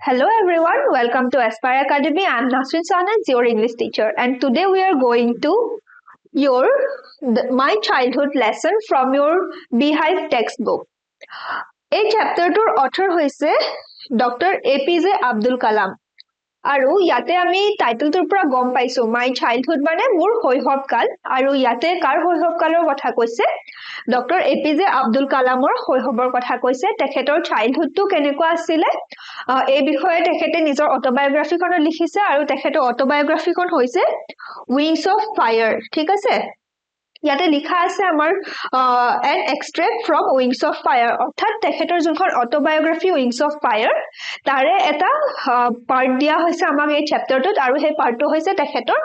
Hello everyone, welcome to aspireacademy. I am Nasrin, your English teacher, and today we are going to my childhood lesson from your beehive textbook. এই চ্যাপ্টাৰটোৰ author হৈছে doctor A.P.J. Abdul Kalam. আৰু ইয়াতে আমি টাইটেলটোৰ পৰা গম পাইছো my childhood মানে মোৰ শৈশৱকাল আৰু ইয়াতে কাৰ শৈশৱকালৰ কথা কৈছে ডক্টৰ A.P.J. Abdul Kalamৰ শৈশৱৰ কথা কৈছে তেখেতৰ চাইল্ডহুডটো কেনেকুৱা আছিল এই বিষয়ে তেখেতে নিজৰ অটোবায়োগ্ৰাফিখনত লিখিছে আৰু তেখেতৰ অটোবায়োগ্ৰাফিখন হৈছে উইংছ অফ ফায়াৰ ঠিক আছে ইয়াতে লিখা আছে আমাৰ N extract from wings of fire অৰ্থাৎ তেখেতৰ যোনখন অটোবায়োগ্ৰাফি উইংছ অফ ফায়াৰ তাৰে এটা পাৰ্ট দিয়া হৈছে আমাক এই চেপ্টাৰটোত আৰু সেই পাৰ্টটো হৈছে তেখেতৰ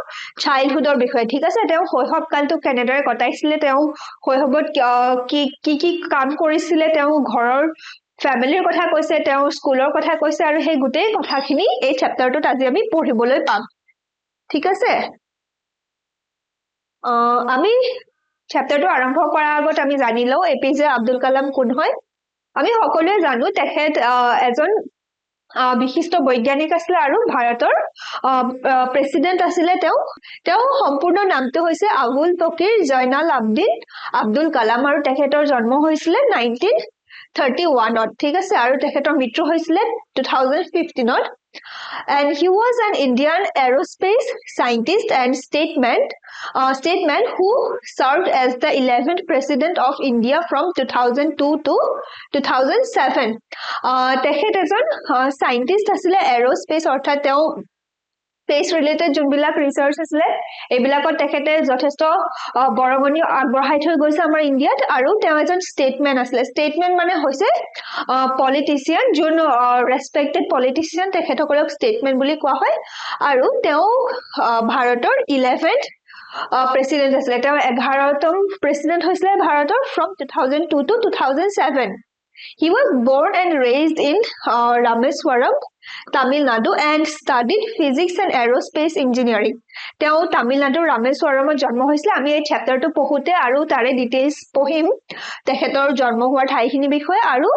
চাইল্ডহুডৰ বিষয়ে ঠিক আছে তেওঁ শৈশৱকালটো কেনেদৰে কটাইছিলে তেওঁ শৈশৱত কি কাম কৰিছিলে তেওঁ ঘৰৰ ফ্যামিলিৰ কথা কৈছে তেওঁ স্কুলৰ কথা কৈছে আৰু সেই গোটেই কথাখিনি এই চেপ্টাৰটোত আজি আমি পঢ়িবলৈ পাম ঠিক আছে আমি চেপ্টাৰটো আৰম্ভ কৰাৰ আগত আমি জানি লওঁ A.P.J. Abdul Kalam কোন হয় আমি সকলোৱে জানো তেখেত এজন বিশিষ্ট বৈজ্ঞানিক আছিল আৰু ভাৰতৰ প্ৰেসিডেন্ট আছিল তেওঁ সম্পূৰ্ণ নামটো হৈছে আবুল ফকিৰ জয়নাল আব্দিন আব্দুল কালাম আৰু তেখেতৰ জন্ম হৈছিল 1931 ঠিক আছে আৰু তেখেতৰ মৃত্যু হৈছিল 2015 and he was an Indian aerospace scientist and statesman who served as the 11th president of India from 2002 to 2007 তেখেত এজন scientist আছিল aerospace অৰ্থাৎ তেওঁ space related যোনবিলাক ৰিসাৰ্চ আছিল এইবিলাকত তেখেতে যথেষ্ট বৰঙনি আগবঢ়াই থৈ গৈছে আমাৰ ইণ্ডিয়াত আৰু তেওঁ এজন ষ্টেটমেন আছিল ষ্টেটমেন মানে হৈছে পলিটিচিয়ান যোন ৰেসপেক্টেড পলিটিচিয়ান তেখেতসকলক ষ্টেটমেন বুলি কোৱা হয় আৰু তেওঁ ভাৰতৰ 11th প্ৰেসিডেন্ট আছিল তেওঁ 11তম প্ৰেসিডেন্ট হৈছিল ভাৰতৰ from 2002 to 2007 He was born and raised in Rameswaram, Tamil Nadu and studied physics and aerospace engineering. তেওঁ তামিলনাডুৰ ৰামেশ্বৰমত জন্ম হৈছিল আমি এই চেপ্টাৰটো পঢ়োতে আৰু তাৰে ডিটেইলছ পঢ়িম তেখেতৰ জন্ম হোৱাৰ ঠাইখিনি বিষয়ে আৰু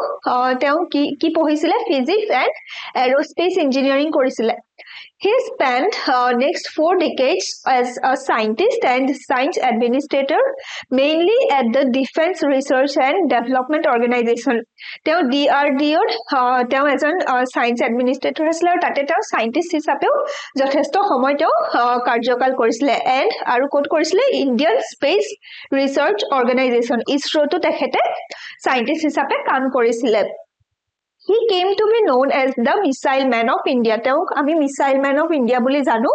তেওঁ কি পঢ়িছিলে physics and aerospace engineering কৰিছিলে He spent next 4 decades as a scientist and science administrator, mainly at the Defense Research and Development Organization. তেওঁ DRDOৰ তেওঁ এজন সায়েন্স এডমিনিষ্ট্ৰেটৰ আছিল আৰু তাতে তেওঁ সায়েন্টিষ্ট হিচাপেও যথেষ্ট সময় তেওঁ কাৰ্যকাল কৰিছিলে এণ্ড আৰু কোড কৰিছিলে ইণ্ডিয়ান স্পেচ ৰিসাৰ্চ অৰ্গানাইজেশ্যন ইছৰোটো তেখেতে সায়েন্টিষ্ট হিচাপে কাম কৰিছিলে He came to be known as the Missile Man of India. তেওঁক আমি Missile Man of India বুলি জানো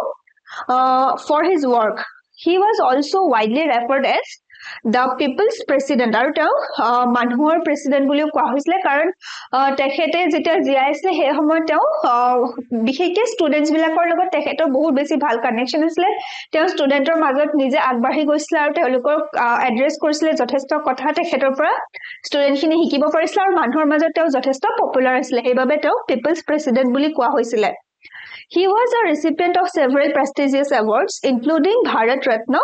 for his work. He was also widely referred as the People's President আৰু তেওঁ মানুহৰ প্ৰেসিডেন্ট বুলিও কোৱা হৈছিল কাৰণ তেখেতে যেতিয়া জীয়াই আছিল সেই সময়ত তেওঁ বিশেষকৈ ষ্টুডেন্টছ বিলাকৰ লগত তেখেতৰ বহুত বেছি ভাল কানেকশন আছিল তেওঁ ষ্টুডেন্টৰ মাজত নিজে আগবাঢ়ি গৈছিল আৰু তেওঁলোকক এড্ৰেছ কৰিছিল যথেষ্ট কথা তেখেতৰ পৰা ষ্টুডেন্টখিনি শিকিব পাৰিছিল আৰু মানুহৰ মাজত তেওঁ যথেষ্ট পপুলাৰ আছিল সেইবাবে তেওঁ পিপলছ প্ৰেসিডেন্ট বুলি কোৱা হৈছিল He was a recipient of several prestigious awards, including Bharat Ratna,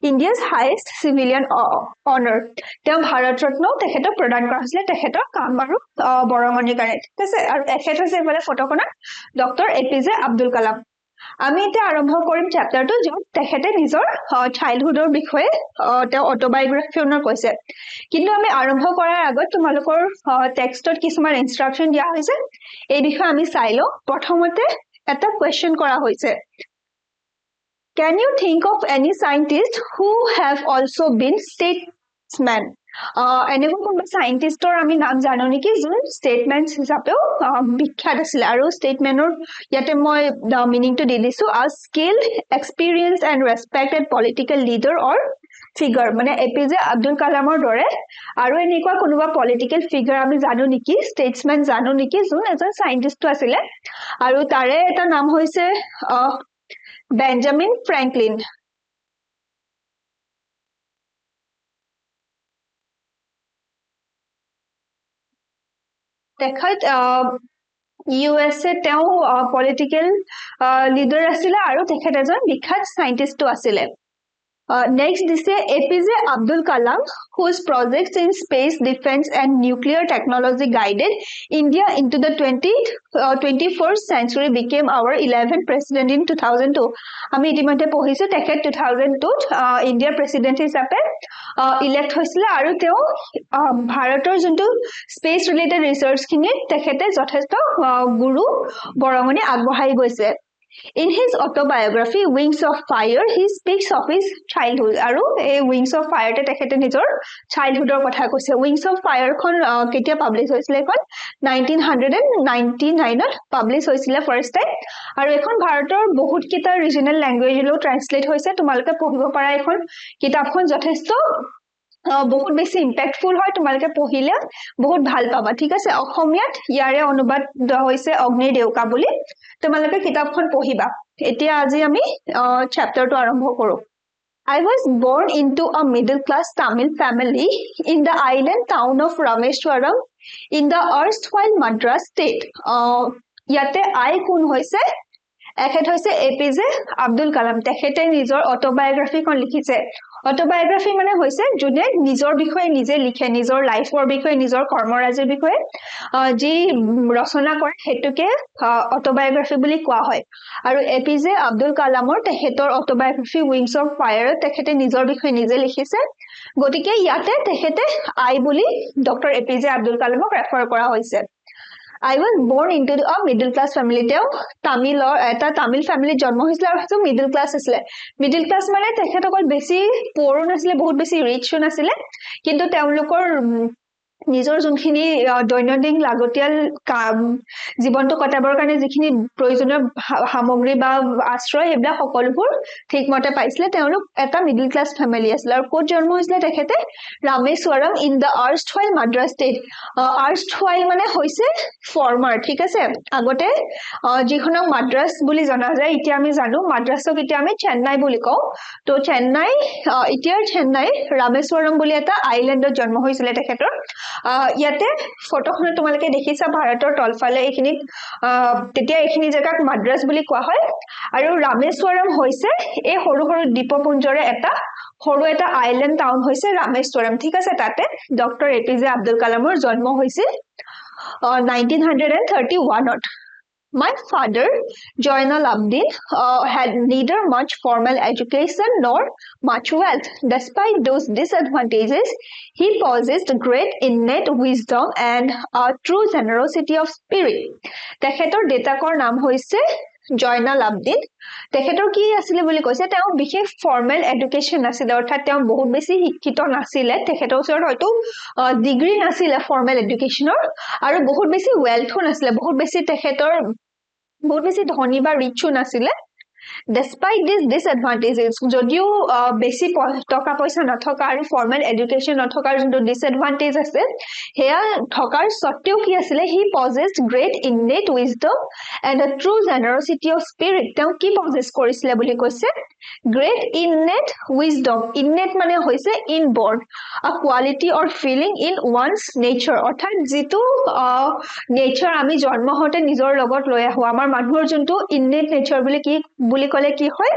India's highest civilian honor. তেওঁ ভাৰত ৰত্ন তেখেতক প্ৰদান কৰা হৈছিল তেখেতৰ কাম আৰু বৰঙনিৰ কাৰণে ঠিক আছে আৰু তেখেত হৈছে এইফালে ফটোখনত ডক্টৰ A.P.J. Abdul Kalam আমি এতিয়া আৰম্ভ কৰিম চেপ্টাৰটো য'ত তেখেতে নিজৰ চাইল্ডহুডৰ বিষয়ে তেওঁ অটোবায়োগ্ৰাফিখনত কৈছে কিন্তু আমি আৰম্ভ কৰাৰ আগত তোমালোকৰ টেক্সটত কিছুমান ইনষ্ট্ৰাকচন দিয়া হৈছে এই বিষয়ে আমি চাই লওঁ প্ৰথমতে এটা কোৱেশ্চন কৰা হৈছে Can you think of any scientist who have also been statesman এনেকুৱা কোনোবা সায়েন্টিষ্টৰ আমি নাম জানো নেকি যোন ষ্টেটমেন্ট হিচাপেও বিখ্যাত আছিল আৰু ষ্টেটমেন্টৰ ইয়াতে মই মিনিংটো দি দিছো a skilled experienced and respected political leader or figure মানে A.P.J. Abdul Kalamৰ দৰে আৰু এনেকুৱা কোনোবা পলিটিক্যাল ফিগাৰ আমি জানো নেকি ষ্টেটসম্যান জানো নেকি যোন এজন সায়েন্টিষ্ট আছিল আৰু তাৰে এটা নাম হৈছে বেঞ্জামিন ফ্ৰেংকলিন তেখেত USA তেওঁ পলিটিক্যাল লিডাৰ আছিল আৰু তেখেত এজন বিখ্যাত সায়েন্টিষ্টও আছিল Next, this is A.P.J. Abdul Kalam, whose projects in space, defense, and nuclear technology guided India into the 21st century, became our 11th president in 2002. আমি ইতিমধ্যে পঢ়িছো তেখেত 2002 ইণ্ডিয়াৰ প্ৰেচিডেণ্ট হিচাপে ইলেক্ট হৈছিলে আৰু তেওঁ ভাৰতৰ যোনটো স্পেচ ৰিলেটেড ৰিচাৰ্চখিনি তেখেতে যথেষ্ট গুৰু বৰঙণি আগবঢ়াই গৈছে In his autobiography Wings of Fire he speaks of his childhood aru ei Wings of Fire te tekhete nijor childhoodor kotha koise Wings of Fire khon ketia publish hoisile kon 1999 ot publish hoisile first time aru ekhon bharator bahut kita regional language lo translate hoise tumaloke pohibo para ekhon kitab khon jothesto বহুত বেছি impactful হয় তোমালোকে পঢ়িলে বহুত ভাল পাবা ঠিক আছে অসমীয়াত ইয়াৰে অনুবাদ হৈছে অগ্নিৰ দেউকা বুলি তোমালোকে কিতাপখন পঢ়িবা এতিয়া আজি আমি চ্যাপ্টাৰটো আৰম্ভ কৰো I was born into a middle class Tamil family in the island town of Rameshwaram in the erstwhile Madras state ইয়াতে আই কোন হৈছে এখেত হৈছে এপিজে আব্দুল কালাম তেখেতে নিজৰ অটোবায়োগ্ৰাফিখন লিখিছে অটোবায়োগ্ৰাফি মানে হৈছে যোনে নিজৰ বিষয়ে নিজে লিখে নিজৰ লাইফৰ বিষয়ে নিজৰ কৰ্মৰাজিৰ বিষয়ে যি ৰচনা কৰে হেতুকে অটোবায়োগ্ৰাফি বুলি কোৱা হয় আৰু এপিজে আব্দুল কালামৰ তেখেতৰ অটোবায়োগ্ৰাফি উইংছ অফ ফায়াৰ তেখেতে নিজৰ বিষয়ে নিজে লিখিছে গতিকে ইয়াতে তেখেতে আই বুলি ডক্টৰ এপিজে আব্দুল কালামক ৰেফাৰ কৰা হৈছে I was born into a middle class family. Teo Tamil or eta Tamil family জন্ম হৈছিল আৰু হেতু middle class আছিলে middle class মানে তেখেতসকল বেছি poor নাছিলে বহুত বেছি rich নাছিলে কিন্তু তেওঁলোকৰ নিজৰ যোনখিনি দৈনন্দিন লাগতিয়াল জীৱনটো কটাবৰ কাৰণে যিখিনি প্ৰয়োজনীয় সামগ্ৰী বা আশ্ৰয় হেবলা সকলোবোৰ ঠিকমতে পাইছিলে তেওঁলোক এটা মিডল ক্লাস ফ্যামিলি আছিল আৰু কোট জন্ম হৈছিল তেখেতে Rameswaram in the erstwhile Madras state erstwhile মানে হৈছে ফৰ্মাৰ ঠিক আছে আগতে যিখনক মাদ্ৰাজ বুলি জনা যায় এতিয়া আমি জানো মাদ্ৰাজক এতিয়া আমি চেন্নাই বুলি কওঁ তো চেন্নাই এতিয়াৰ চেন্নাই ৰামেশ্বৰম বুলি এটা আইল্যান্ডত জন্ম হৈছিল তেখেতৰ ইয়াতে ফটোখনত তোমালোকে দেখিছা ভাৰতৰ তলফালে এইখিনি তেতিয়া এইখিনি জায়গাক মাদ্ৰাজ বুলি কোৱা হয় আৰু ৰামেশ্বৰম হৈছে এই সৰু সৰু দ্বীপপুঞ্জৰে এটা সৰু এটা আইল্যান্ড টাউন হৈছে ৰামেশ্বৰম ঠিক আছে তাতে ডক্টৰ এপিজে আব্দুল কালামৰ জন্ম হৈছিল 1931 ত My father, Joinal Abdin, had neither much formal education nor much wealth. Despite those disadvantages, he possessed great innate wisdom and a true generosity of spirit. তেখেতৰ দেউতাকৰ নাম হৈছে জয়নাল আব্দিন তেখেতৰ কি আছিল বুলি কৈছে তেওঁ বিশেষ ফৰ্মেল এডুকেশ্যন আছিল অৰ্থাৎ তেওঁ বহুত বেছি শিক্ষিত নাছিল তেখেতৰ ওচৰত হয়তো ডিগ্ৰী নাছিল ফৰ্মেল এডুকেশ্যনৰ আৰু বহুত বেছি ওয়েলথো নাছিল বহুত বেছি তেখেতৰ বহুত বেছি ধনী বা ৰিচো নাছিল Despite these disadvantages, যদিও বেছি টকা পইচা নথকা আৰু ফৰ্মেল এডুকেশ্যন নথকাৰ যোনটো ডিসএডভান্টেজ আছে হেয়া থকাৰ সত্ত্বেও কি আছিল হি পজেছড গ্ৰেট ইননেট উইজডম এণ্ড আ ট্ৰু জেনাৰসিটি অফ স্পিৰিট তেওঁ কি পজেছ কৰিছিল বুলি কৈছে গ্ৰেট ইননেট উইজডম ইননেট মানে হৈছে inborn a quality or feeling in one's nature অৰ্থাৎ যিটো নেচাৰ আমি জন্ম হতে নিজৰ লগত লৈ আহো আমাৰ মানুহৰ যোনটো ইননেট নেচাৰ বুলি কি বুলি কলে কি হয়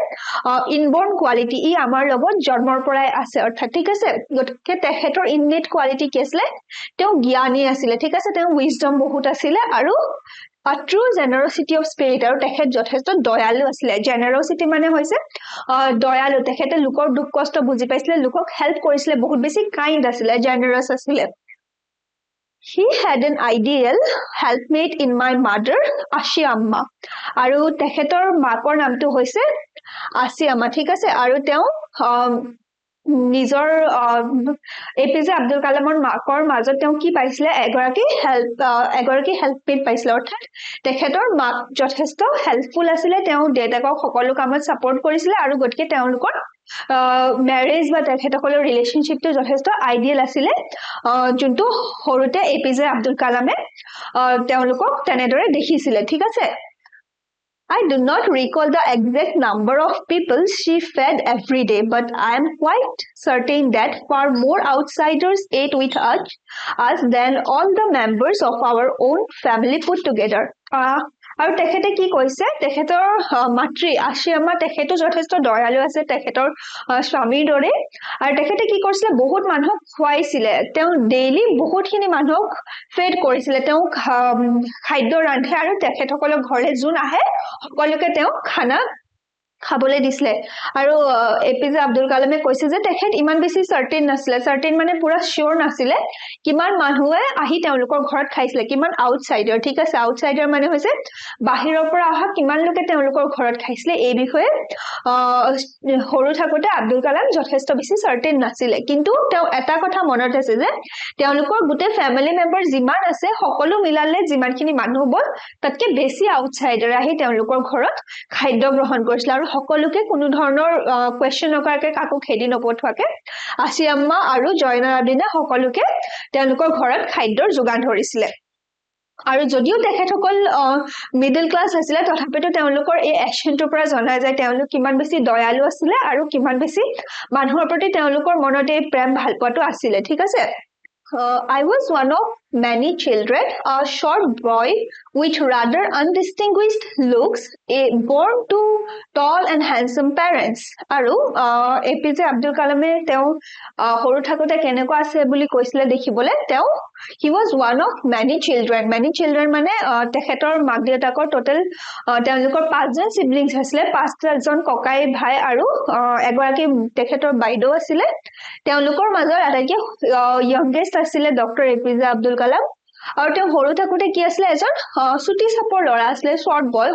ইনবৰ্ন কোৱালিটি ই আমাৰ লগত জন্মৰ পৰাই আছে অৰ্থাৎ ঠিক আছে গতিকে তেখেতৰ ইননেট কোৱালিটি কি আছিল তেওঁ জ্ঞানী আছিল ঠিক আছে তেওঁ উইজডম বহুত আছিল আৰু a true generosity of spirit আৰু তেখেত যথেষ্ট দয়ালু আছিল generosity মানে হৈছে দয়ালু তেখেতে লোকৰ দুখ কষ্ট বুজি পাইছিল লোকক হেল্প কৰিছিল বহুত বেছি কাইন্ড আছিল generous আছিল He had an ideal helpmate in my mother, Ashi Amma. আৰু তেখেতৰ মাকৰ নামটো হৈছে আসি আম্মা ঠিক আছে আৰু তেওঁ নিজৰ এপিজে আব্দুল কালামৰ মাকৰ মাজত তেওঁ কি পাইছিল এগৰাকী হেল্পমেট পাইছিল অৰ্থাৎ তেখেতৰ মাক যথেষ্ট হেল্পফুল আছিল তেওঁ দেউতাকক সকলো কামত সাপোৰ্ট কৰিছিল আৰু গতিকে তেওঁলোকৰ ম্যাৰেজ বা তেখেতসকলৰ ৰিলেশনশিপটো যথেষ্ট আইডিয়াল আছিল যোনটো সৰুতে এপিজে আব্দুল কালামে তেওঁলোকক তেনেদৰে দেখিছিল ঠিক আছে I do not recall the exact number of people she fed every day, but I am quite certain that far more outsiders ate with us than all the members of our own family put together. আৰু তেখেতে কি কৈছে তেখেতৰ মাতৃ আশিয়াম্মা তেখেতো যথেষ্ট দয়ালু আছে তেখেতৰ স্বামীৰ দৰে আৰু তেখেতে কি কৰিছিলে বহুত মানুহক খুৱাইছিলে তেওঁ ডেইলি বহুতখিনি মানুহক ফেড কৰিছিলে তেওঁ খাদ্য ৰান্ধে আৰু তেখেতসকলৰ ঘৰলে যোন আহে সকলোকে তেওঁ খানা খাবলৈ দিছিলে আৰু এপিজে আব্দুল কালামে কৈছে যে তেখেত ইমান বেছি চাৰ্টেন নাছিলে চাৰ্টেন মানে পুৰা শিওৰ নাছিলে কিমান মানুহে আহি তেওঁলোকৰ ঘৰত খাইছিলে কিমান আউটসাইডাৰ ঠিক আছে আউটসাইডাৰ মানে হৈছে বাহিৰৰ পৰা অহা কিমান লোকে তেওঁলোকৰ ঘৰত খাইছিলে এই বিষয়ে সৰু থাকোতে আব্দুল কালাম যথেষ্ট বেছি চাৰ্টেন নাছিলে কিন্তু তেওঁ এটা কথা মনত আছে যে তেওঁলোকৰ গোটেই ফেমিলি মেম্বাৰ যিমান আছে সকলো মিলালে যিমানখিনি মানুহ হ'ব তাতকে বেছি আউটসাইডাৰ আহি তেওঁলোকৰ ঘৰত খাদ্য গ্ৰহণ কৰিছিল আৰু সকলোকে কোনো ধৰণৰ কোৱেশ্চন নকৰাকে কাকো খেদি নপঠোৱাকে আছিয়াম্মা আৰু জয়নাল আবিদিনে সকলোকে তেওঁলোকৰ ঘৰত খাদ্যৰ যোগান ধৰিছিলে আৰু যদিও তেখেতসকল মিডল ক্লাছ আছিলে তথাপিতো তেওঁলোকৰ এই একচনটোৰ পৰা জনা যায় তেওঁলোক কিমান বেছি দয়ালু আছিলে আৰু কিমান বেছি মানুহৰ প্ৰতি তেওঁলোকৰ মনত এই প্ৰেম ভাল পোৱাটো আছিলে ঠিক আছে I was one of many children, a short boy with rather undistinguished looks, born to tall and handsome parents. আৰু এপিজে আব্দুল কালামে তেওঁ সৰু থাকোতে কেনেকুৱা আছে বুলি কৈছিলে দেখিবলৈ তেওঁ he was one of many children মানে তেখেতৰ মাক দেউতাকৰ টোটেল তেওঁলোকৰ 5জন সিবলিংছ আছিলে 5জন ককাই ভাই আৰু এগৰাকী তেখেতৰ বাইদেউ আছিলে তেওঁলোকৰ মাজৰ আটাইতকৈ youngest আছিলে ডক্টৰ এপিজে আব্দুল কালাম আৰু তেওঁ সৰু থাকোতে কি আছিলে এজন চুটি চাপৰ ল'ৰা আছিলে শৰ্ট বয়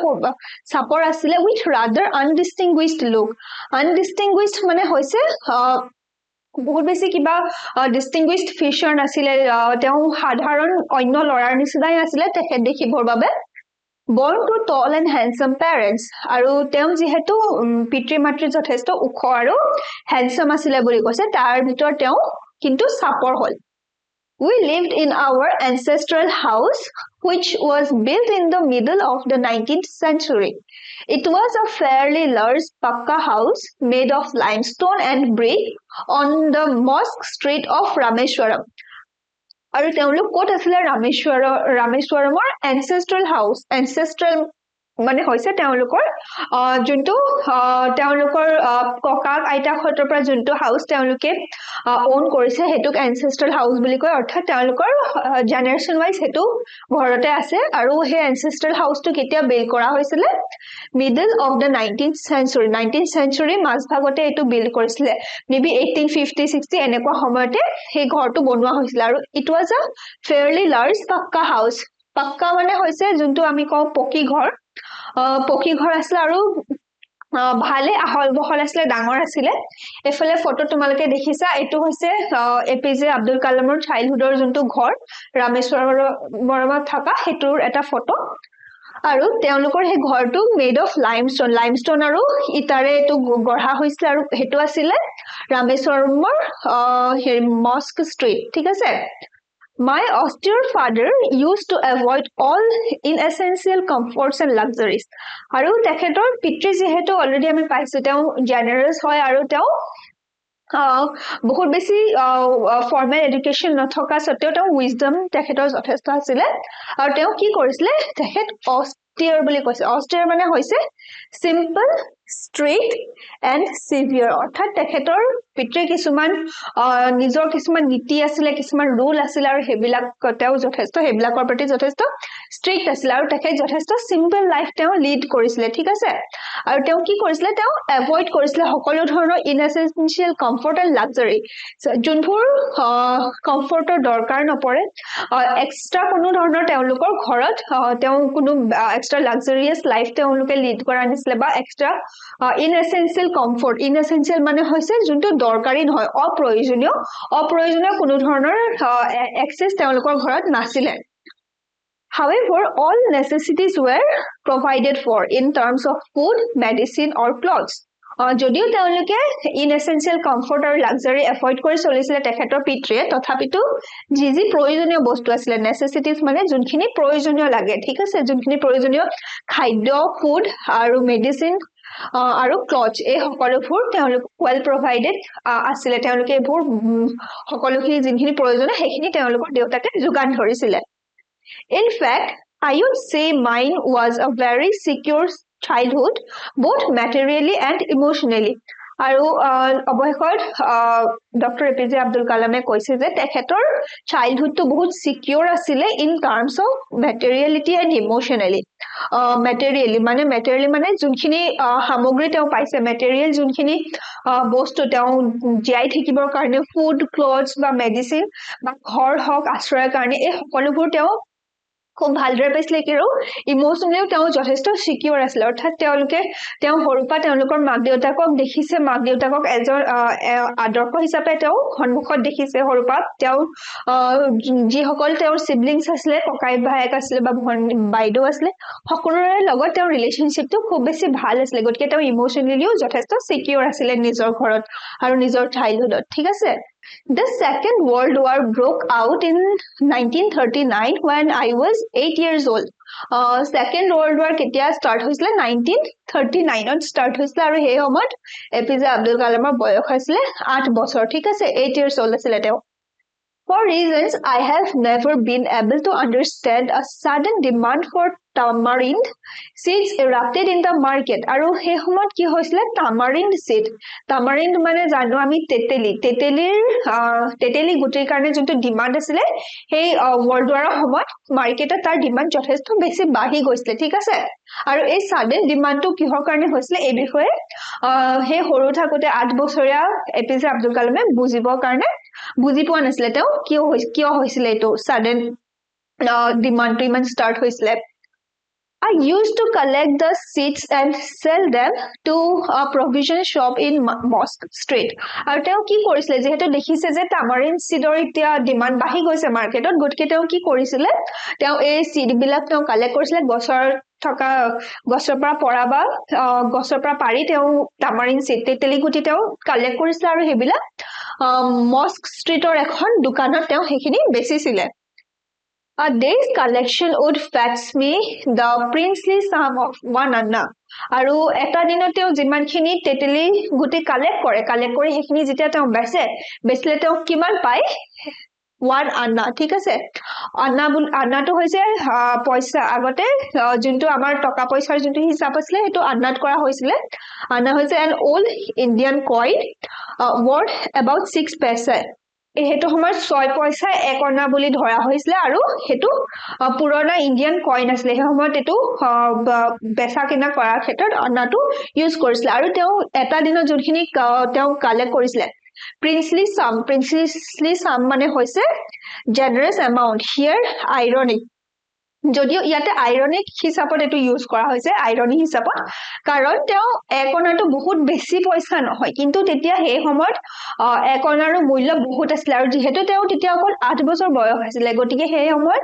চাপৰ আছিলে উইথ ৰাদাৰ আনডিষ্টিংগুইছড লুক আনডিষ্টিংগুইছড মানে হৈছে বহুত বেছি কিবা ডিষ্টিংগুইছড ফিচাৰ নাছিলে তেওঁ সাধাৰণ অন্য ল'ৰাৰ নিচিনাই আছিলে তেখেত দেখিবৰ বাবে born to tall and handsome parents আৰু তেওঁ যিহেতু পিতৃ মাতৃ যথেষ্ট ওখ আৰু হ্যান্ডসাম আছিলে বুলি কৈছে তাৰ ভিতৰ তেওঁ কিন্তু চাপৰ হ'ল We lived in our ancestral house, which was built in the middle of the 19th century. It was a fairly large pakka house made of limestone and brick on the mosque street of Rameshwaram. আৰু তেওঁলোক ক'ত আছিলে ৰামেশ্বৰমৰ এনচেষ্ট্ৰেল house এনচেষ্ট্ৰেল মানে হৈছে তেওঁলোকৰ যোনটো তেওঁলোকৰ ককাক আইতাহঁতৰ পৰা যোনটো হাউচ তেওঁলোকে ওন কৰিছে হেতুক এনচেষ্ট্ৰেল হাউচ বুলি কয় অৰ্থাৎ তেওঁলোকৰ জেনাৰেশন ওয়াইজ হেতু ঘৰতে আছে আৰু হে এনচেষ্ট্ৰেল হাউচটো কেতিয়া বিল্ড কৰা হৈছিল middle of the 19th century মাজভাগতে এটো বিল্ড কৰিছিল মেবি 1850 60 এনেকুৱা সময়তে হে ঘৰটো বনোৱা হৈছিল আৰু ইট ওয়াজ আ ফেয়াৰলি লাৰ্জ পাক্কা হাউচ পাক্কা মানে হৈছে যোনটো আমি কওঁ পকি ঘৰ আছিল আৰু ভালে আহল বহল আছিল ডাঙৰ আছিল এফালে ফটো তোমালকে দেখিছা এটো হৈছে এপিজে আব্দুল কালামৰ চাইল্ডহুডৰ যোনটো ঘৰ ৰামেশ্বৰমত থকা হেতুৰ এটা ফটো আৰু তেওঁলোকৰ হে ঘৰটো মেড অফ লাইমস্টোন আৰু ইটাৰে এটো গঢ়া হৈছিল আৰু হেতু আছিল ৰামেশ্বৰমৰ মস্ক ষ্ট্ৰীট ঠিক আছে My austere father used to avoid all inessential comforts and luxuries. আৰু তেখেতৰ পিতৃ যেহেতু অলৰেডি আমি পাইছো তেওঁ জেনাৰেল হয় আৰু তেওঁ বহুত বেছি ফৰ্মেল এডুকেশ্যন নথকা সত্ত্বেও তেওঁ উইজডম তেখেতৰ যথেষ্ট আছিল আৰু তেওঁ কি কৰিছিল তেখেত austere বুলি কৈছে austere মানে হৈছে simple strict and severe অৰ্থাৎ তেখেতৰ পিতৃ কিছুমান নিজৰ কিছুমান নীতি আছিল কিছুমান ৰুল আছিল আৰু হেবিলাক তেওঁ যথেষ্ট হেবিলাকৰ প্ৰতি যথেষ্ট ষ্ট্ৰিক্ট আছিল আৰু তেখেত যথেষ্ট সিম্পল লাইফ তেওঁ লিড কৰিছিল ঠিক আছে আৰু তেওঁ কি কৰিছিল তেওঁ এভয়েড কৰিছিল সকলো ধৰণৰ ইনএসেনশিয়াল কমফৰ্ট এণ্ড লাক্সাৰি যোনবোৰ কমফৰ্টৰ দৰকাৰ নপৰে এক্সট্ৰা কোনো ধৰণৰ তেওঁলোকৰ ঘৰত তেওঁ কোনো এক্সট্ৰা লাক্সাৰিয়াছ লাইফ তেওঁলোকে লিড কৰা নিছিল বা এক্সট্ৰা ইনএসেনশিয়াল কমফৰ্ট ইনএসেনশিয়াল মানে হৈছে যোনটো দৰকাৰী নহয় অপ্ৰয়োজনীয় কোনো ধৰণৰ এক্সেস তেওঁলোকৰ ঘৰত নাছিলে However, all necessities were provided for in terms of food, medicine or clothes. যদিও তেওঁলোকে ইনএসেনশিয়াল কমফৰ্ট আৰু লাক্সাৰি এফৰ্ড কৰি চলিছিলে তেখেতৰ পিতৃয়ে তথাপিতো যি প্ৰয়োজনীয় বস্তু আছিল নেসেসিটিজ মানে যোনখিনি প্ৰয়োজনীয় লাগে ঠিক আছে যোনখিনি প্ৰয়োজনীয় খাদ্য ফুড আৰু মেডিসিন আৰু ক্লথ এই সকলোবোৰ তেওঁলোক ওয়েল প্ৰভাইডেড আছিল তেওঁলোকে এইবোৰ সকলোখিনি যোনখিনি প্ৰয়োজনীয় সেইখিনি তেওঁলোকৰ দেউতাকে যোগান ধৰিছিল In fact, I would say mine was a very secure childhood, both materially and emotionally. আৰু অৱশেষত ডক্টৰ এপিজে আব্দুল কালামে কৈছে যে তেখেতৰ চাইল্ডহুডটো বহুত চিকিউৰ আছিলে ইন টাৰ্মছ অফ মেটেৰিয়েলিটি এণ্ড ইমোশ্যনেলি মেটেৰিয়েলি মানে যোনখিনি সামগ্ৰী তেওঁ পাইছে মেটেৰিয়েল যোনখিনি বস্তু তেওঁ জীয়াই থাকিবৰ কাৰণে ফুড ক্লথছ বা মেডিচিন বা ঘৰ হওক আশ্ৰয়ৰ কাৰণে এই সকলোবোৰ তেওঁ খুব ভালদৰে পাইছিলে কিন্তু ইমোশ্যনেলিও তেওঁ যথেষ্ট চিকিউৰ আছিলে অৰ্থাৎ তেওঁ সৰুৰ পৰা তেওঁলোকৰ মাক দেউতাকক দেখিছে মাক দেউতাকক এজন আদৰ্শ হিচাপে তেওঁ সন্মুখত দেখিছে সৰুৰ পৰা তেওঁ যিসকল তেওঁৰ চিবলিংছ আছিলে ককাই ভায়েক আছিলে বা বাইদেউ আছিলে সকলোৰে লগত তেওঁৰ ৰিলেশ্যনশ্বিপটো খুব বেছি ভাল আছিলে গতিকে তেওঁ ইমোশ্যনেলিও যথেষ্ট চিকিউৰ আছিলে নিজৰ ঘৰত আৰু নিজৰ চাইল্ডহুডত ঠিক আছে The Second World War broke out in 1939 when I was 8 years old. Second World War কেতিয়া start হৈছিলে 1939ত start হৈছিলে আৰু সেই সময়ত এপিজে আব্দুল কালামৰ বয়স হৈছিলে 8 বছৰ ঠিক আছে 8 years old আছিলে তেওঁ For reasons I have never been able to understand, a sudden demand for tamarind seeds erupted in the market. আৰু সেই সময়ত কি হৈছিলে tamarind seed মানে জানো আমি তেতেলি গুটিৰ কাৰণে যোনটো ডিমান্ড আছিলে সেই ৱৰ্ল্ড ৱাৰৰ সময়ত মাৰ্কেটত তাৰ ডিমান্ড যথেষ্ট বেছি বাঢ়ি গৈছিলে ঠিক আছে আৰু এই সাডেন ডিমান্ডটো কিহৰ কাৰণে হৈছিলে এই বিষয়ে সেই সৰু থাকোতে 8 বছৰীয়া এপিজে আব্দুল কালামে বুজিবৰ কাৰণে বুজি পোৱা নাছিলে তেওঁ কিয় হৈছিলে এইটো সাডেন ডিমান্ডটো ইমান ষ্টাৰ্ট হৈছিলে I used to collect the seeds and sell them to a provision shop in Mosque Street. আৰু তেওঁ কি কৰিছিলে যেহেতু দেখিছে যে তামাৰিন সিডৰ এতিয়া ডিমান্ড বাঢ়ি গৈছে মাৰ্কেটত গটকে তেওঁ কি কৰিছিলে তেওঁ এই সিড বিলাক তেওঁ কালেক্ট কৰিছিলে গছৰ পৰা পৰা বা গছৰ পৰা পাৰি তেওঁ তামাৰিন সিড তেতেলিগুটি তেওঁ কালেক্ট কৰিছিলে আৰু হেবিলা মস্ক ষ্ট্ৰীটৰ এখন দোকানত তেওঁ হেখিনি বেচিছিলে A day's collection would fetch me the princely sum of 1 anna. আৰু এটা দিনত তেওঁ যিমানখিনি তেতেলি গুটি কালেক্ট কৰি হেখিনি যেতিয়া তেওঁ বেচিলে তেওঁ কিমান পায় 1 আন্না ঠিক আছে আন্নাটো হৈছে পইচা আগতে যোনটো আমাৰ টকা পইচাৰ যোনটো হিচাপ আছিল হেতু আন্নাত কৰা হৈছিল আন্না হৈছে an old Indian coin worth about 6 paisa হেতু সময়ত 6 পইচা 1 আন্না বুলি ধৰা হৈছিল আৰু হেতু পুৰণা ইন্ডিয়ান কইন আছিল হে সময়ত এটো বেচা কিনা কৰাৰ ক্ষেত্ৰত আন্নাটো ইউজ কৰিছিল আৰু তেওঁ এটা দিনত যোনখিনি তেওঁ কালেক্ট কৰিছিল princely sum মানে হৈছে generous amount here ironic যদিও ইয়াতে আইৰনিক হিচাপত এটো ইউজ কৰা হৈছে আইৰনি হিচাপত কাৰণ তেওঁ একনাটো বহুত বেছি পইচা নহয় কিন্তু তেতিয়া হে সময়ত একনাৰো মূল্য বহুত আছিল আৰু যেহেতু তেওঁ তেতিয়া অকল 8 বছৰ বয়স আছিল গতিকে হে সময়ত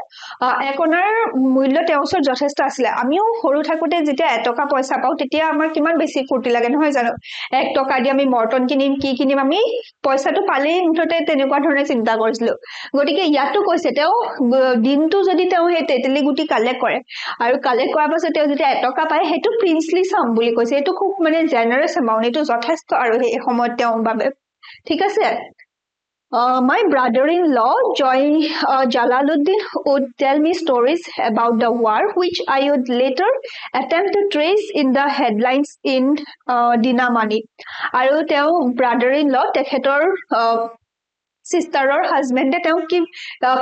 একনাৰ মূল্য তেওঁৰ ওচৰত যথেষ্ট আছিল আমিও সৰু থাকোতে যেতিয়া এটকা পইচা পাও তেতিয়া আমাৰ কিমান বেছি ফুৰ্তি লাগে নহয় জানো 1 টকা দি আমি মৰ্টন কিনিম কি কিনিম আমি পইচাটো পালেই মুঠতে তেনেকুৱা ধৰণে চিন্তা কৰিছিলো গতিকে ইয়াতো কৈছে তেওঁ দিনটো যদি তেওঁ হে তেতেলি গুটি কালেক্ট কৰে আৰু কালেক্ট কৰাৰ পাছত তেওঁ যেতিয়া এটকা পায় হেতু প্ৰিন্সলি সাম বুলি কৈছে এটো খুব মানে জেনাৰেস এমাউন্ট এটো যথেষ্ট আৰু এই সময়ত তেওঁ বাবে ঠিক আছে my brother-in-law, Joy Jalaluddin, would tell me stories about the war, which I would later attempt to trace in the headlines in Dinamani. আৰু তেওঁ brother-in-law তেখেতৰ সিস্টাৰৰ হাজবেণ্ডে তেওঁ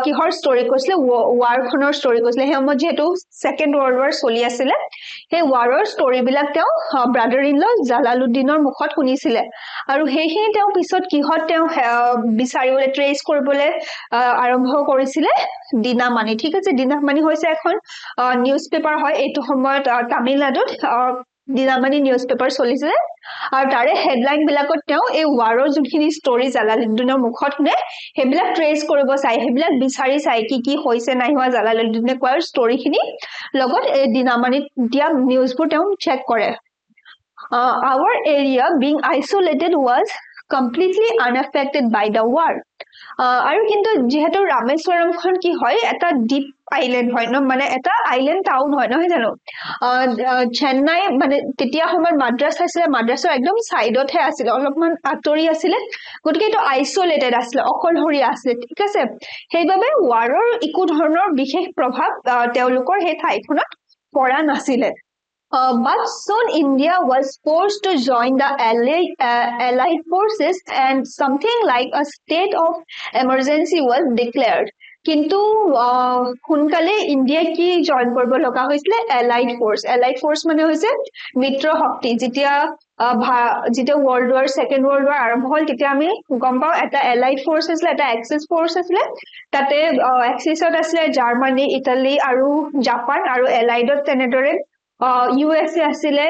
কিহৰ ষ্টৰী কৈছিলে ৱাৰখনৰ ষ্টৰী কৈছিলে হেমত যেহেতু সেকেন্ড ৱৰ্ল্ড ৱাৰ চলি আছিল সেই ৱাৰৰ ষ্টৰী বিলাক তেওঁ ব্ৰাদাৰ ইন ল জালালুদ্দিনৰ মুখত শুনিছিলে আৰু হেখিনি তেওঁ পিছত কিহত তেওঁ বিচাৰিবলৈ ট্ৰেস কৰিবলৈ আৰম্ভ কৰিছিলে দিনামানি ঠিক আছে দিনামানি হৈছে এখন নিউজ পেপাৰ হয় এইটো সময়ত তামিলনাডুত দিনামানি নিউজ পেপাৰ চলিছিলে আৰু তাৰে হেডলাইন বিলাকত তেওঁ এই ৱাৰৰ যোনখিনি ষ্টৰী জালালুদ্দিনৰ মুখত শুনে হেবিলাক ট্ৰেস কৰিব চাই হেবিলাক বিচাৰি চাই কি হৈছে নাই হোৱা জালালুদ্দিনে কোৱাৰ ষ্টৰীখিনি লগত এই দিনামানিত দিয়া নিউজবোৰ তেওঁ চেক কৰে our area being isolated was completely unaffected by the war আৰু কিন্তু যেহেতু ৰামেশ্বৰমখন কি হয় এটা দ্বীপ আইলেণ্ড হয় ন মানে এটা আইলেণ্ড টাউন হয় নহয় জানো চেন্নাই মানে তেতিয়া সময়ত মাদ্ৰাছ আছিলে মাদ্ৰাছৰ একদম চাইডতহে আছিলে অলপমান আঁতৰি আছিলে গতিকে এইটো আইচলেটেড আছিলে অকলশৰীয়া আছিলে ঠিক আছে সেইবাবে ৱাৰৰ একো ধৰণৰ বিশেষ প্ৰভাৱ তেওঁলোকৰ সেই ঠাইখনত পৰা নাছিলে but soon India was forced to join the allied forces and something like a state of emergency was declared. কিন্তু সোনকালে ইণ্ডিয়াই কি জইন কৰিব লগা হৈছিলে এলাইড ফৰ্চ মানে হৈছে মিত্ৰ শক্তি যেতিয়া যেতিয়া ছেকেণ্ড ৱৰ্ল্ড ৱাৰ আৰম্ভ হ'ল তেতিয়া আমি গম পাওঁ এটা এলাইড ফৰ্চ আছিলে এটা এক্সিছ ফৰ্চ আছিলে তাতে এক্সিছত আছিলে জাৰ্মানী ইটালী আৰু জাপান আৰু এলাইডত তেনেদৰে USA আছিলে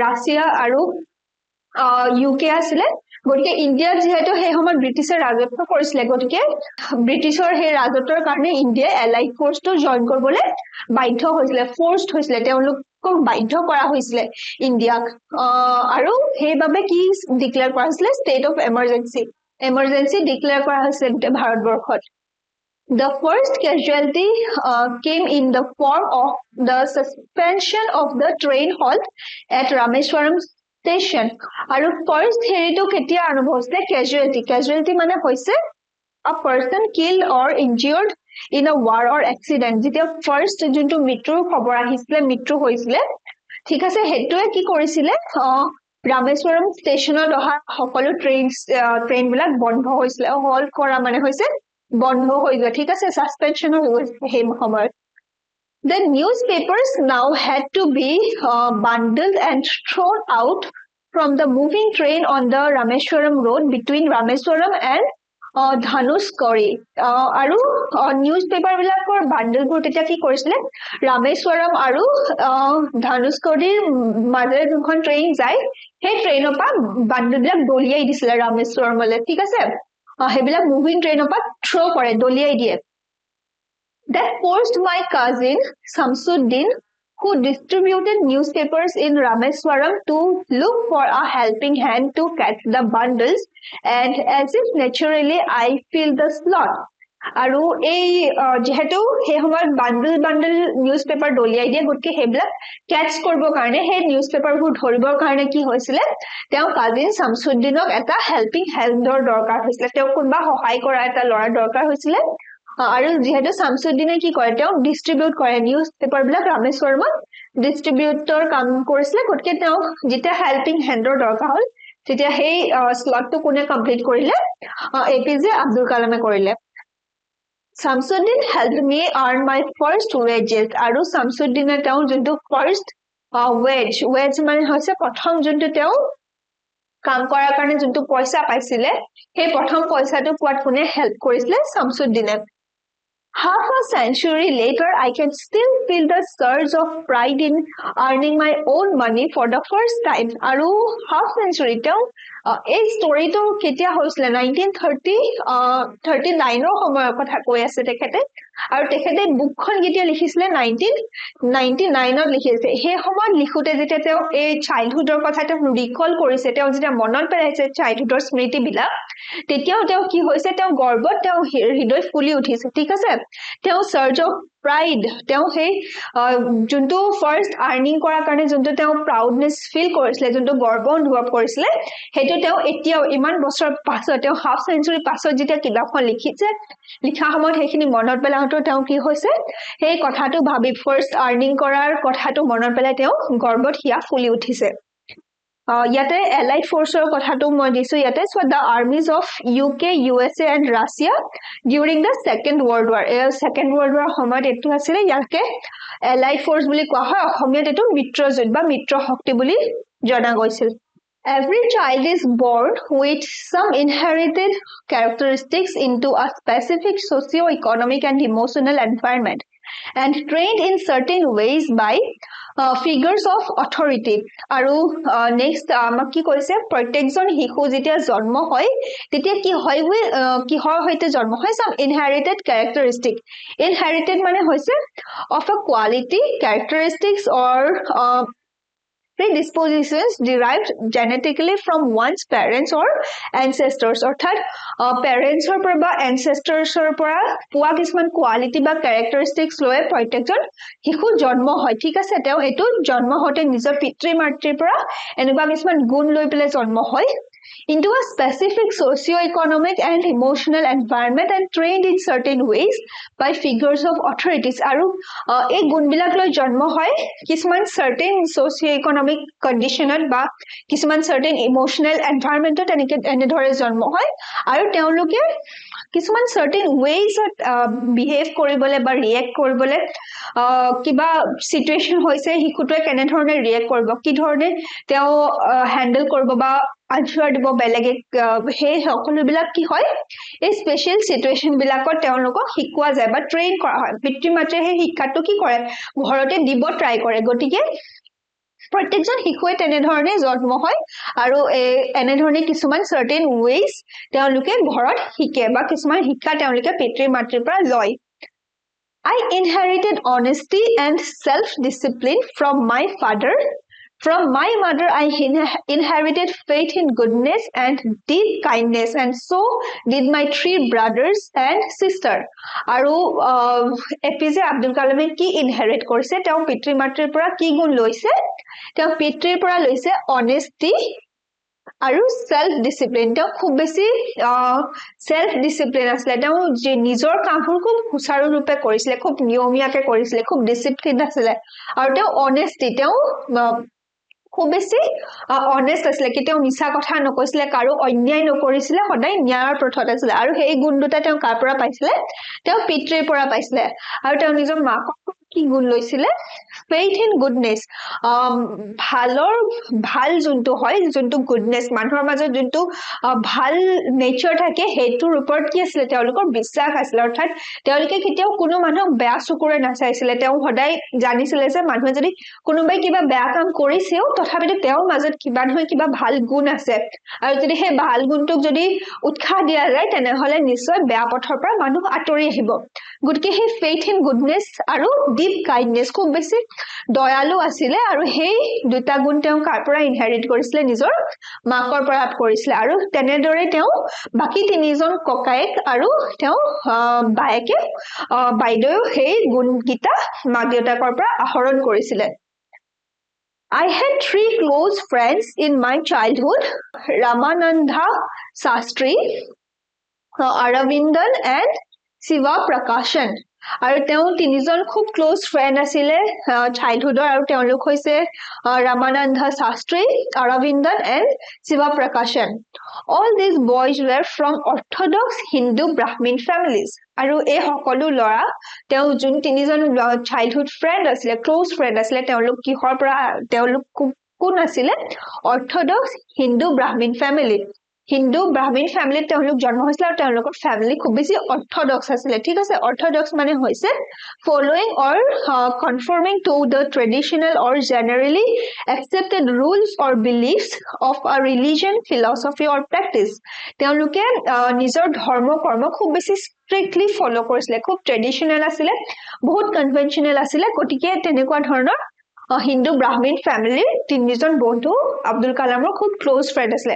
ৰাছিয়া আৰু UK আছিলে গতিকে ইণ্ডিয়াত যেহেতু সেই সময়ত ব্ৰিটিছে ৰাজত্ব কৰিছিলে গতিকে ব্ৰিটিছৰ সেই ৰাজত্বৰ কাৰণে ইণ্ডিয়াই এলাইড ফৰ্চটো জইন কৰিবলৈ বাধ্য হৈছিলে ফৰ্চড হৈছিলে তেওঁলোকক বাধ্য কৰা হৈছিলে ইণ্ডিয়াক আৰু সেইবাবে কি ডিক্লেয়াৰ কৰা হৈছিলে ষ্টেট অফ এমাৰ্জেঞ্চি ডিক্লেয়াৰ কৰা হৈছিলে গোটেই ভাৰতবৰ্ষত The first casualty came in the form of the suspension of the train halt at Rameswaram station. আৰু first হেৰিটো কেতিয়া আৰম্ভ হৈছিলে casualty মানে হৈছে a person killed or injured in a war or accident যেতিয়া first যোনটো মৃত্যুৰ খবৰ আহিছিলে মৃত্যু হৈছিলে ঠিক আছে হেতুৱে কি কৰিছিলে ৰামেশ্বৰম ষ্টেচনত অহা সকলো ট্ৰেইন বিলাক বন্ধ হৈছিলে হল্ট কৰা মানে হৈছে বন্ধ হৈ যোৱা ঠিক আছে সাসপেনশন হৈ গৈছে সেই সময়ত The newspapers now had to be bundled and thrown out from the moving train on the Rameswaram road between Rameswaram and Dhanuskori আৰু নিউজপেপাৰ বিলাকৰ বান্ডলবোৰ তেতিয়া কি কৰিছিলে ৰামেশ্বৰম আৰু ধানুস্কৰিৰ মাজেৰে যোনখন ট্ৰেইন যায় সেই ট্ৰেইনৰ পৰা বান্ডলবিলাক দলিয়াই দিছিলে ৰামেশ্বৰমলৈ ঠিক আছে সেইবিলাক মুভিং ট্ৰেইনৰ পৰা থ্ৰ কৰে দলিয়াই দিয়ে That forced my cousin Samsuddin who distributed newspapers in Rameswaram to look for a helping hand to catch the bundles and as if naturally I filled the slot আৰু এই যেহেতু সেই সময়ত বান্ডল নিউজ পেপাৰ দলিয়াই দিয়ে গতিকে সেইবিলাক case কৰিবৰ কাৰণে সেই নিউজ পেপাৰবোৰ ধৰিবৰ কাৰণে কি হৈছিলে তেওঁ কাজিন শামসুদ্দিনক এটা হেল্পিং হেণ্ডৰ দৰকাৰ হৈছিলে তেওঁ কোনোবা সহায় কৰা এটা ল'ৰাৰ দৰকাৰ হৈছিলে আৰু যেহেতু শামসুদ্দিনে কি কৰে তেওঁ ডিস্ট্ৰিবিউট কৰে নিউজ পেপাৰ বিলাক ৰামেশ্বৰমত ডিস্ট্ৰিবিউটৰ কাম কৰিছিলে গতিকে তেওঁ যেতিয়া হেল্পিং হেণ্ডৰ দৰকাৰ হ'ল তেতিয়া সেই স্লটটো কোনে কমপ্লিট কৰিলে APJ আব্দুল কালামে কৰিলে Samsudin helped me earn my first wages আৰু Samsudine তেওঁ যোনটো first wage মানে হৈছে প্ৰথম যোনটো তেওঁ কাম কৰাৰ কাৰণে যোনটো পইচা পাইছিলে সেই প্ৰথম পইচাটো পোৱাত কোনে হেল্প কৰিছিলে Samsudine Half a century later, I can still feel the surge of pride in earning my own money for the first time. আৰু half century তেওঁ এই ষ্টৰিটো কেতিয়া হৈছিলে 1939ৰ সময়ৰ কথা কৈ আছে তেখেতে আৰু তেখেতে বুকখন কেতিয়া লিখিছিলে 1999ত লিখিছে সেই সময়ত লিখোতে যেতিয়া তেওঁ এই চাইল্ডহুডৰ কথা তেওঁ ৰিকল কৰিছে তেওঁ যেতিয়া মনত পেলাইছে চাইল্ডহুডৰ স্মৃতি বিলাক তেতিয়াও তেওঁ কি হৈছে তেওঁ গৰ্বত তেওঁ হৃদয় ফুলি উঠিছে ঠিক আছে তেওঁ সাৰ্জ অফ প্ৰাইড তেওঁ সেই যোনটো ফাৰ্ষ্ট আৰ্নিং কৰাৰ কাৰণে যোনটো তেওঁ প্ৰাউডনেছ ফিল কৰিছিলে যোনটো গৰ্ব অনুভৱ কৰিছিলে সেইটো তেওঁ এতিয়াও ইমান বছৰ পাছত তেওঁ হাফ সেঞ্চুৰী পাছত যেতিয়া কিতাপখন লিখিছে লিখা সময়ত সেইখিনি মনত পেলাওঁতে তেওঁ কি হৈছে সেই কথাটো ভাবি ফাৰ্ষ্ট আৰ্নিং কৰাৰ কথাটো মনত পেলাই তেওঁ গৰ্বত হিয়া ফুলি উঠিছে ইয়াতে এলাইড ফৰ্চৰ কথাটো মই দিছো ইয়াতে so the armies of UK USA and Russia during the second world war second world war সময়ত এটো আছিল ইয়াকে এলাইড ফৰ্চ বুলি কোৱা হয় অসমীয়াত এটো মিত্ৰজোঁট বা মিত্ৰ শক্তি বুলি জনা গৈছিল Every child is born with some inherited characteristics into a specific socio-economic and emotional environment and trained in certain ways by figures of authority আৰু next আমাক কি কৈছে প্ৰত্যেকজন শিশু যেতিয়া জন্ম হয় তেতিয়া কি হয় কিহৰ হৈতে জন্ম হয় some inherited characteristic inherited মানে হৈছে of a quality characteristics or predispositions derived genetically from one's parents or ancestors অৰ্থাৎ পেৰেন্টছৰ পৰা বা এনসেষ্টৰছৰ পৰা পোৱা কিছুমান কোৱালিটি বা ক্যাৰেক্টাৰিষ্টিক্স লৈ প্ৰত্যেকজন শিশু জন্ম হয় ঠিক আছে তেওঁ এটো জন্ম হতে নিজৰ পিতৃ মাতৃৰ পৰা এনেকুৱা কিছুমান গুণ লৈ পেলে জন্ম হয় into a specific socio-economic and emotional environment and trained in certain ways by figures of authorities aru ei gun bilak loi janmo hoy kisman certain socio-economic conditionat ba kisman certain emotional environment enike ene dhore janmo hoy aru teoluke কিছুমান certain ways behave koribole ba react koribole kiba situation hoise hikutoy kene dhorone react koribo ki dhorone teo handle koribo ba answer দিব বেলেগে হে সকলো বিলাক কি হয় এই special situation বিলাকত তেওঁলোকক শিকোৱা যায় বা ট্ৰেইন কৰা হয় পিতৃ মাতৃয়ে হে শিক্ষাটো কি কৰে ঘৰতে দিব ট্ৰাই কৰে গটিকে প্ৰত্যেকজন শিশুৱে তেনে ধৰণে জন্ম হয় আৰু এনে ধৰণে কিছুমান certain ways তেওঁলোকে ঘৰত শিকে বা কিছুমান শিক্ষা তেওঁলোকে পিতৃ মাতৃৰ পৰা লয় I inherited honesty and self discipline from my father. From my mother, I inherited faith in goodness and deep kindness, and so did my 3 brothers and sister. Aru A.P.J. Abdul Kalam ki inherit korise teo pitri matrir pora ki gun loise teo pitrir pora loise honesty আৰু self discipline teo khub beshi self discipline asile teo je nijor kaamur khub husaru rupe korisile khub niyomiyake korisile khub discipline asile aru teo honesty teo খুব বেছি honest আছিল কেতিয়াও মিছা কথা নকৈছিলে কাৰো অন্যায় নকৰিছিলে সদায় ন্যায়ৰ পথত আছিল আৰু সেই গুণ দুটা তেওঁ কাৰ পৰা পাইছিলে তেওঁ পিতৃৰ পৰা পাইছিলে আৰু তেওঁ নিজৰ মাকক কি গুণ লৈছিলে faith in goodness ভালৰ ভাল যোনটো হয় যোনটো goodness মানুহৰ মাজত যোনটো ভাল নেচাৰ থাকে হেতুৰ ওপৰত কি আছিল তেওঁলোকৰ বিশ্বাস আছিল অৰ্থাৎ তেওঁলোকে কেতিয়াও কোনো মানুহক বেয়া চকুৰে নাচাইছিলে তেওঁ সদায় জানিছিলে যে মানুহে যদি কোনোবাই কিবা বেয়া কাম কৰিছেও তথাপিতো তেওঁৰ মাজত কিবা নহয় কিবা ভাল গুণ আছে আৰু যদি সেই ভাল গুণটোক যদি উৎসাহ দিয়া যায় তেনেহলে নিশ্চয় বেয়া পথৰ পৰা মানুহ আঁতৰি আহিব গতিকে সেই faith in goodness আৰু deep kindness খুব বেছি দয়ালু আছিল আৰু সেই দুটা গুণ তেওঁ কাৰ পৰা ইনহেৰিট কৰিছিলে নিজৰ মাকৰ পৰা কৰিছিলে আৰু তেনেদৰে তেওঁ বাকি তিনিজন ককায়েক আৰু তেওঁ বায়েকে বাইদেউ সেই গুণগীতা মাক দেউতাকৰ পৰা আহৰণ কৰিছিলে I had 3 close friends in my childhood, Ramananda Sastri, Aravindan and Siva Prakashan. আৰু তেওঁ তিনিজন খুব ক্লোজ ফ্ৰেন্ড আছিলে চাইল্ডহুডৰ আৰু তেওঁলোক হৈছে ৰামানন্দ শাস্ত্ৰী অৰবিন্দন এণ্ড শিৱা প্ৰকাশন all these boys were from orthodox Hindu Brahmin families আৰু এই সকলো লৰা তেওঁ যোন তিনিজন চাইল্ডহুড ফ্ৰেন্ড আছিলে ক্লোজ ফ্ৰেন্ড আছিলে তেওঁলোক কিহৰ পৰা তেওঁলোক কোন আছিলে অৰ্থডক্স হিন্দু ব্ৰাহ্মণ ফ্যামিলি হিন্দু ব্ৰাহ্মণ ফ্যামিলিত তেওঁলোক জন্ম হৈছিল আৰু তেওঁলোকৰ ফ্যামিলি খুব বেছি অৰ্থডক্স আছিল ঠিক আছে অৰ্থডক্স মানে হৈছে following or conforming to the traditional or generally accepted rules or beliefs of a religion philosophy or practice তেওঁলোকে নিজৰ ধৰ্ম কৰ্ম খুব বেছি strictly follow কৰিছিল খুব ট্ৰেডিশনাল আছিল বহুত কনভেনশনাল আছিল গটিকে তেনেকুৱা ধৰণৰ হিন্দু ব্ৰাহ্মণ ফ্যামিলিৰ তিনিজন বন্ধু আব্দুল কালামৰ খুব ক্লোজ ফ্ৰেন্ড আছিল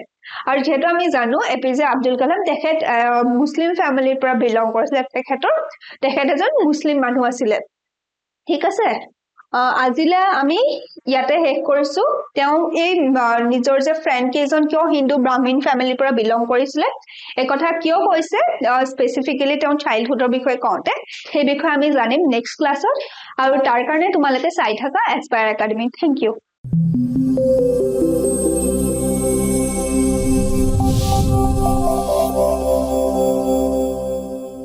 আৰু যেহেতু আমি জানো এপিজে আব্দুল কালাম তেখেত মুসলিম ফ্যামিলিৰ পৰা বিলং কৰিছিল তেখেত এজন মুসলিম মানুহ আছিল ঠিক আছে আজিলে আমি ইয়াতে শেষ কৰিছো তেওঁ এই নিজৰ যে ফ্ৰেন্ড কেজন কিয় হিন্দু ব্ৰাহ্মণ ফ্যামিলিৰ পৰা বিলং কৰিছিল এই কথা কিয় কৈছে স্পেসিফিক্যালি তেওঁ চাইল্ডহুডৰ বিষয়ে কওঁতে সেই বিষয়ে আমি জানিম নেক্সট ক্লাছত আৰু তাৰ কাৰণে তোমালোকে চাই থাকা এস্পায়াৰ একাডেমি থ্যাংক ইউ